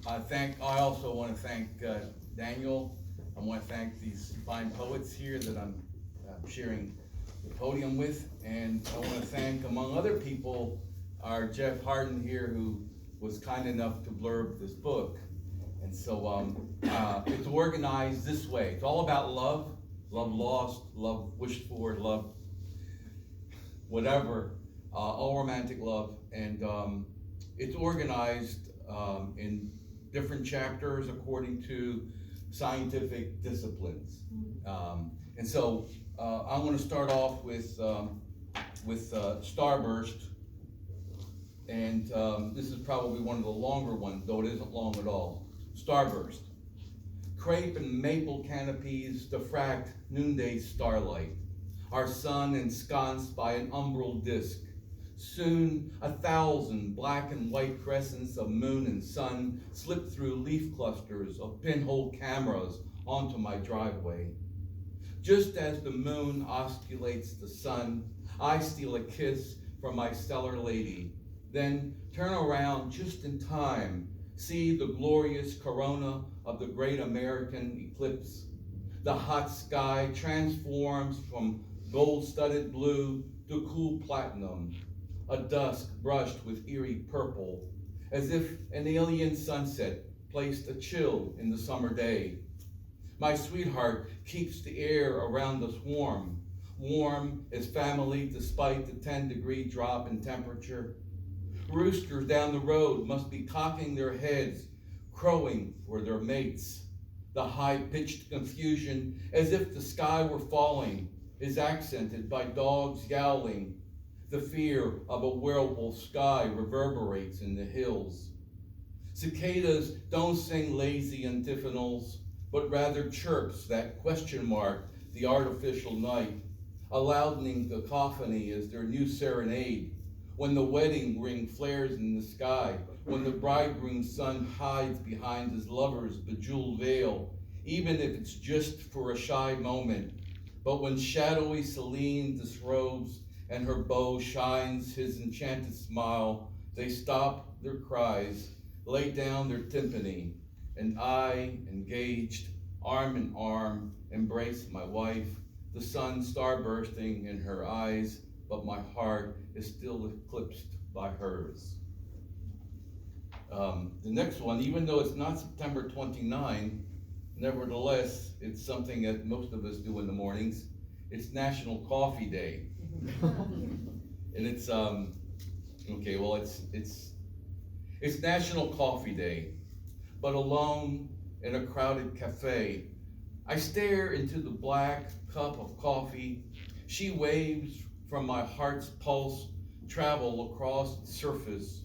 I also want to thank Daniel. I want to thank these fine poets here that I'm sharing the podium with. And I want to thank, among other people, our Jeff Harden here, who was kind enough to blurb this book. And so it's organized this way. It's all about love, love lost, love wished for, love whatever, all romantic love. And it's organized in different chapters according to scientific disciplines. And so I'm going to start off with Starburst. And this is probably one of the longer ones, though it isn't long at all. Starburst. Crepe and maple canopies diffract noonday starlight, our sun ensconced by an umbral disk. Soon 1,000 black and white crescents of moon and sun slip through leaf clusters of pinhole cameras onto my driveway. Just as the moon osculates the sun, I steal a kiss from my stellar lady, then turn around just in time, see the glorious corona of the great American eclipse. The hot sky transforms from gold-studded blue to cool platinum, a dusk brushed with eerie purple, as if an alien sunset placed a chill in the summer day. My sweetheart keeps the air around us warm, warm as family despite the 10-degree drop in temperature. Roosters down the road must be cocking their heads, crowing for their mates. The high-pitched confusion, as if the sky were falling, is accented by dogs yowling. The fear of a whirlpool sky reverberates in the hills. Cicadas don't sing lazy antiphonals, but rather chirps that question mark the artificial night. A loudening cacophony is their new serenade. When the wedding ring flares in the sky, when the bridegroom's son hides behind his lover's bejeweled veil, even if it's just for a shy moment. But when shadowy Celine disrobes and her bow shines his enchanted smile, they stop their cries, lay down their timpani, and I, engaged, arm in arm, embrace my wife, the sun starbursting in her eyes, but my heart is still eclipsed by hers. The next one, even though it's not September 29, nevertheless, it's something that most of us do in the mornings. It's National Coffee Day. And it's it's National Coffee Day, but alone in a crowded cafe, I stare into the black cup of coffee. She waves from my heart's pulse, travel across its surface.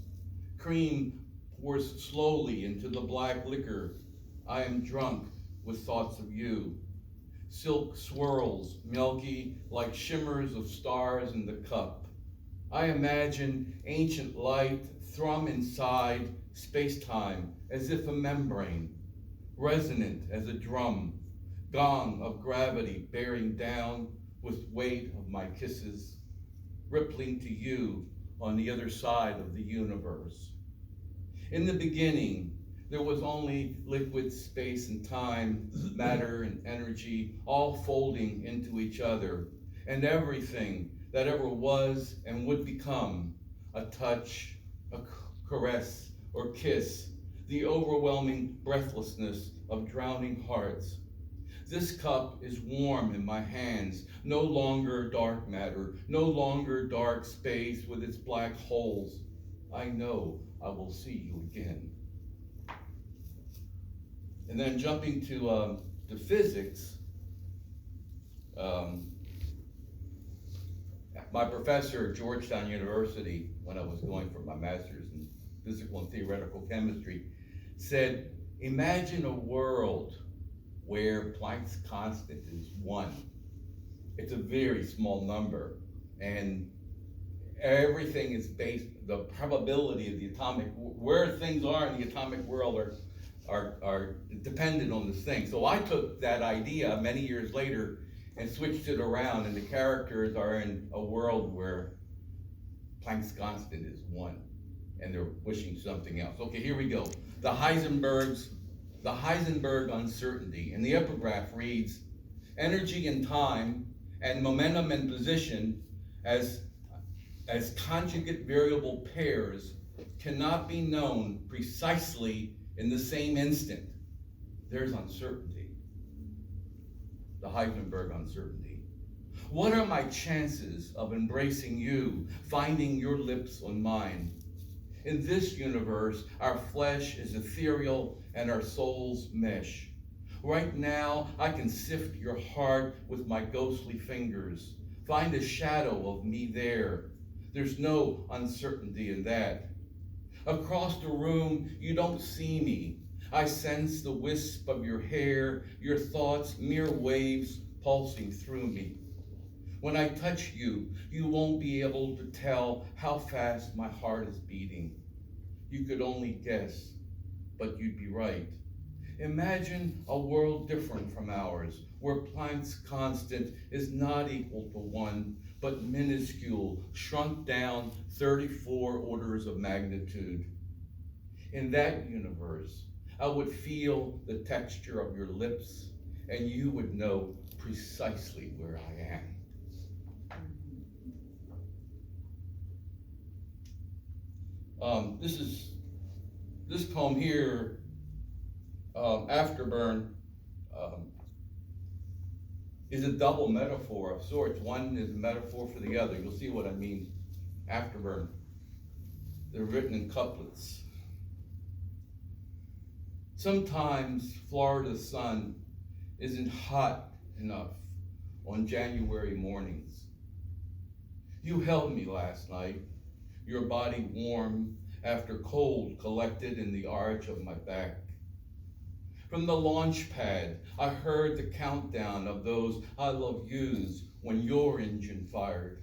Cream pours slowly into the black liquor. I am drunk with thoughts of you. Silk swirls, milky, like shimmers of stars in the cup. I imagine ancient light thrum inside space-time as if a membrane, resonant as a drum, gong of gravity bearing down with weight of my kisses, rippling to you on the other side of the universe. In the beginning, there was only liquid space and time, matter and energy, all folding into each other, and everything that ever was and would become, a touch, a caress, or kiss, the overwhelming breathlessness of drowning hearts. This cup is warm in my hands, no longer dark matter, no longer dark space with its black holes. I know I will see you again. And then jumping to physics, my professor at Georgetown University, when I was going for my master's in physical and theoretical chemistry, said, imagine a world where Planck's constant is 1. It's a very small number, and everything is based, the probability of the atomic, where things are in the atomic world are dependent on this thing. So I took that idea many years later and switched it around, and the characters are in a world where Planck's constant is 1. and they're wishing something else. Okay, here we go. The Heisenberg uncertainty. And the epigraph reads, energy and time and momentum and position as conjugate variable pairs cannot be known precisely in the same instant. There's uncertainty. The Heisenberg uncertainty. What are my chances of embracing you, finding your lips on mine? In this universe, our flesh is ethereal and our souls mesh. Right now, I can sift your heart with my ghostly fingers. Find a shadow of me there. There's no uncertainty in that. Across the room, you don't see me. I sense the wisp of your hair, your thoughts, mere waves pulsing through me. When I touch you, you won't be able to tell how fast my heart is beating. You could only guess, but you'd be right. Imagine a world different from ours, where Planck's constant is not equal to 1, but minuscule, shrunk down 34 orders of magnitude. In that universe, I would feel the texture of your lips, and you would know precisely where I am. This poem here, Afterburn, is a double metaphor of sorts. One is a metaphor for the other. You'll see what I mean. Afterburn. They're written in couplets. Sometimes Florida's sun isn't hot enough on January mornings. You held me last night, your body warm after cold collected in the arch of my back. From the launch pad, I heard the countdown of those I love yous when your engine fired.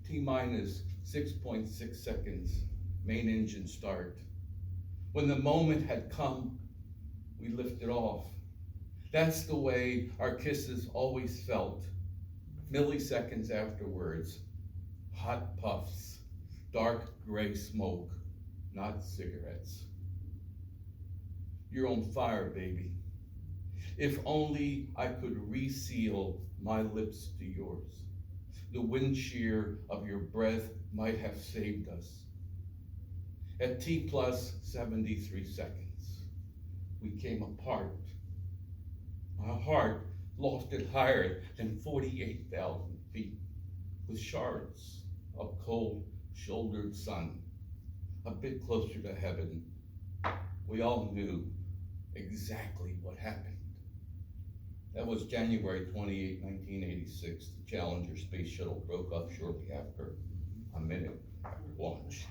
T-minus 6.6 seconds, main engine start. When the moment had come, we lifted off. That's the way our kisses always felt. Milliseconds afterwards, hot puffs, dark gray smoke, not cigarettes. You're on fire, baby. If only I could reseal my lips to yours. The wind shear of your breath might have saved us. At T plus 73 seconds, we came apart. My heart lost it higher than 48,000 feet, with shards of cold-shouldered sun, a bit closer to heaven. We all knew exactly what happened. That was January 28, 1986. The Challenger space shuttle broke up shortly after, a minute after launch.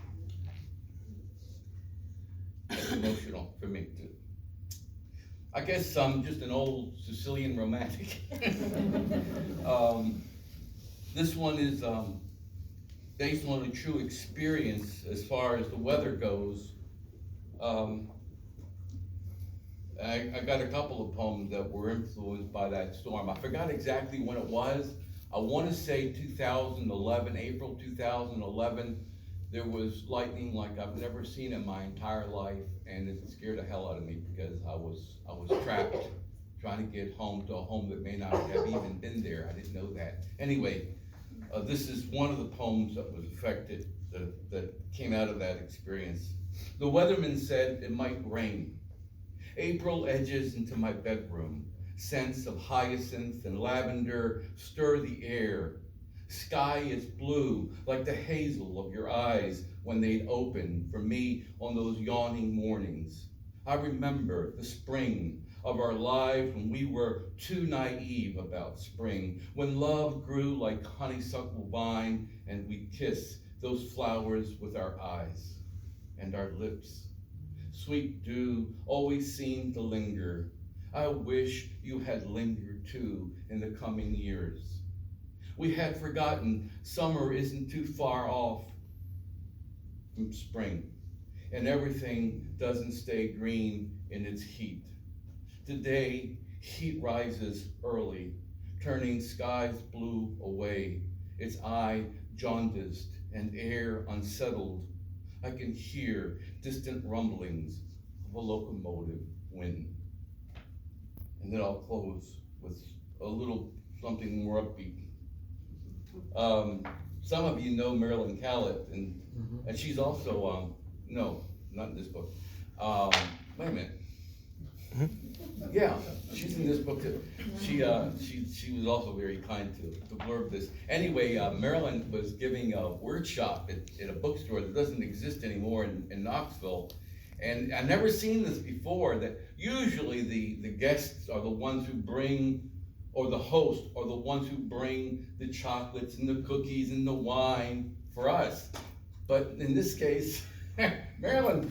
That's emotional for me too. I guess I'm just an old Sicilian romantic. This one is based on a true experience as far as the weather goes. I got a couple of poems that were influenced by that storm. I forgot exactly when it was. I want to say 2011, April 2011. There was lightning like I've never seen in my entire life, and it scared the hell out of me because I was trapped trying to get home to a home that may not have even been there. I didn't know that. Anyway, this is one of the poems that was affected, that came out of that experience. The weatherman said it might rain. April edges into my bedroom. Scents of hyacinth and lavender stir the air. Sky is blue like the hazel of your eyes when they'd open for me on those yawning mornings. I remember the spring of our lives when we were too naive about spring, when love grew like honeysuckle vine and we'd kiss those flowers with our eyes and our lips. Sweet dew always seemed to linger. I wish you had lingered too in the coming years. We had forgotten summer isn't too far off from spring, and everything doesn't stay green in its heat. Today, heat rises early, turning skies blue away, its eye jaundiced and air unsettled. I can hear distant rumblings of a locomotive wind. And then I'll close with a little something more upbeat. Some of you know Marilyn Callett, and she's also, no, not in this book. Wait a minute. Yeah, she's in this book too. She was also very kind to blurb this. Anyway, Marilyn was giving a workshop at a bookstore that doesn't exist anymore in Knoxville. And I've never seen this before, that usually the guests are the ones who bring, or the host are the ones who bring the chocolates and the cookies and the wine for us. But in this case, Marilyn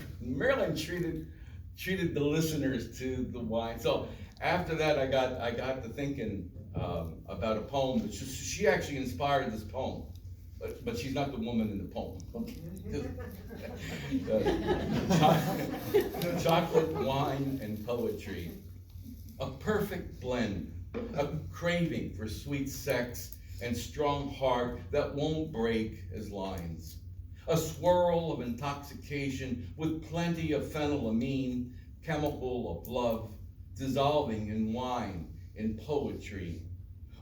treated the listeners to the wine. So after that, I got to thinking about a poem that she actually inspired this poem, but she's not the woman in the poem. Chocolate, wine, and poetry, a perfect blend, a craving for sweet sex and strong heart that won't break as lines. A swirl of intoxication with plenty of phenylamine, chemical of love, dissolving in wine, in poetry.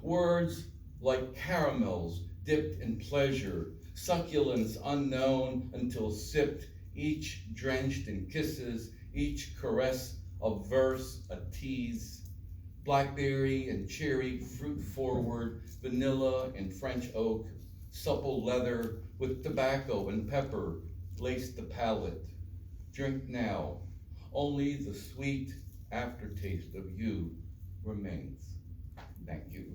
Words like caramels dipped in pleasure, succulence unknown until sipped, each drenched in kisses, each caress of verse, a tease. Blackberry and cherry, fruit forward, vanilla and French oak, supple leather with tobacco and pepper lace the palate. Drink now, only the sweet aftertaste of you remains. Thank you.